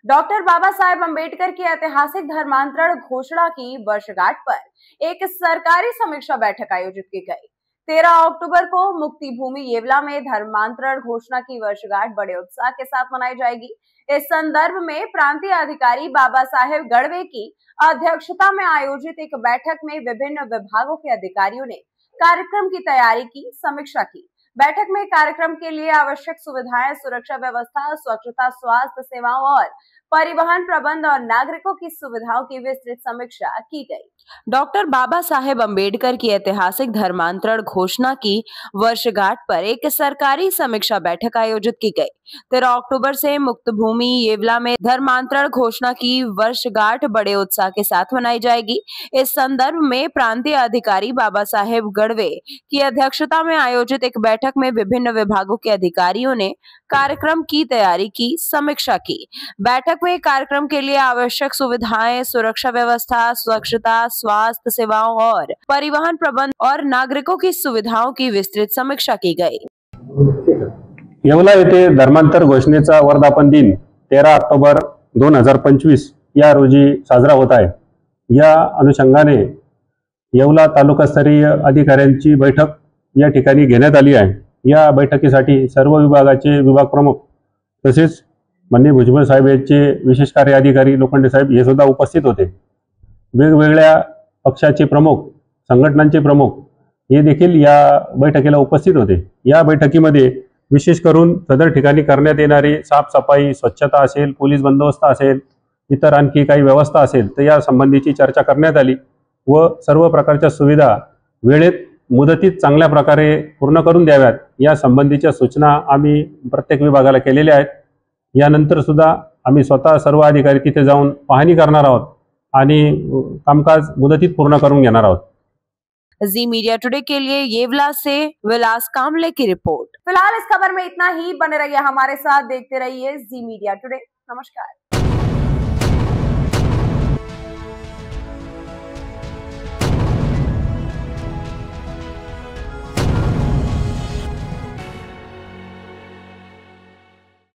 Doctor Baba Saheb Ambedkar की ऐतिहासिक धर्मांतरण घोषणा की वर्षगांठ पर एक सरकारी समीक्षा बैठक आयोजित की गई। 13 अक्टूबर को मुक्ति भूमि येवला में धर्मांतरण घोषणा की वर्षगांठ बड़े उत्साह के साथ मनाई जाएगी। इस संदर्भ में प्रांतीय अधिकारी बाबा साहेब गढ़वे की अध्यक्षता में आयोजित एक बैठक में विभिन्न विभागों के अधिकारियों ने कार्यक्रम की तैयारी की समीक्षा की। बैठक में कार्यक्रम के लिए आवश्यक सुविधाएं, सुरक्षा व्यवस्था, स्वच्छता, स्वास्थ्य सेवाओं और परिवहन प्रबंध और नागरिकों की सुविधाओं की विस्तृत समीक्षा की गई। डॉक्टर बाबा साहेब अम्बेडकर की ऐतिहासिक धर्मांतरण घोषणा की वर्षगांठ पर एक सरकारी समीक्षा बैठक आयोजित की गई। 13 अक्टूबर से मुक्त भूमि येवला में धर्मांतरण घोषणा की वर्षगांठ बड़े उत्साह के साथ मनाई जाएगी। इस संदर्भ में प्रांतीय अधिकारी बाबा साहेब गढ़वे की अध्यक्षता में आयोजित एक बैठक में विभिन्न विभागों के अधिकारियों ने कार्यक्रम की तैयारी की समीक्षा की। बैठक में कार्यक्रम के लिए आवश्यक सुविधाएं, सुरक्षा व्यवस्था, स्वच्छता, स्वास्थ्य सेवाओं और परिवहन प्रबंध और नागरिकों की सुविधाओं की विस्तृत समीक्षा की गई। येवला येथे धर्मांतर घोषणेचा वर्धापन दिन 13 ऑक्टोबर 2025 या रोजी साजरा होत आहे। या अनुषंगाने येवला तालुकास्तरीय अधिकाऱ्यांची बैठक या ठिकाणी घेण्यात आली आहे। या बैठकीसाठी सर्व विभागाचे विभाग प्रमुख तसेच माननीय भुजबळ साहेब यांचे विशेष कार्य अधिकारी लोखंडे साहेब हे सुद्धा उपस्थित होते। वेगवेगळ्या पक्षाचे प्रमुख, संघटनांचे प्रमुख हे देखील या बैठकीला उपस्थित होते। या बैठकीमध्ये विशेष करून सदर ठिकाणी करण्यात येणारी साफसफाई, स्वच्छता असेल, पोलीस बंदोबस्त असेल, इतर आणखी काही व्यवस्था असेल तर या संबंधीची चर्चा करण्यात आली व सर्व प्रकारच्या सुविधा वेळेत मुदतीत चांगल्या प्रकारे पूर्ण करून द्याव्यात या संबंधीच्या सूचना आम्ही प्रत्येक विभागाला केलेल्या आहेत। यानंतर सुद्धा आम्ही स्वतः सर्व अधिकारी तिथे जाऊन पाहणी करणार आहोत आणि कामकाज मुदतीत पूर्ण करून घेणार आहोत। जी मीडिया टुडे के लिए येवला से विलास कामले की रिपोर्ट। फिलहाल इस खबर में इतना ही। बने रहिए हमारे साथ, देखते रहिए जी मीडिया टुडे। नमस्कार।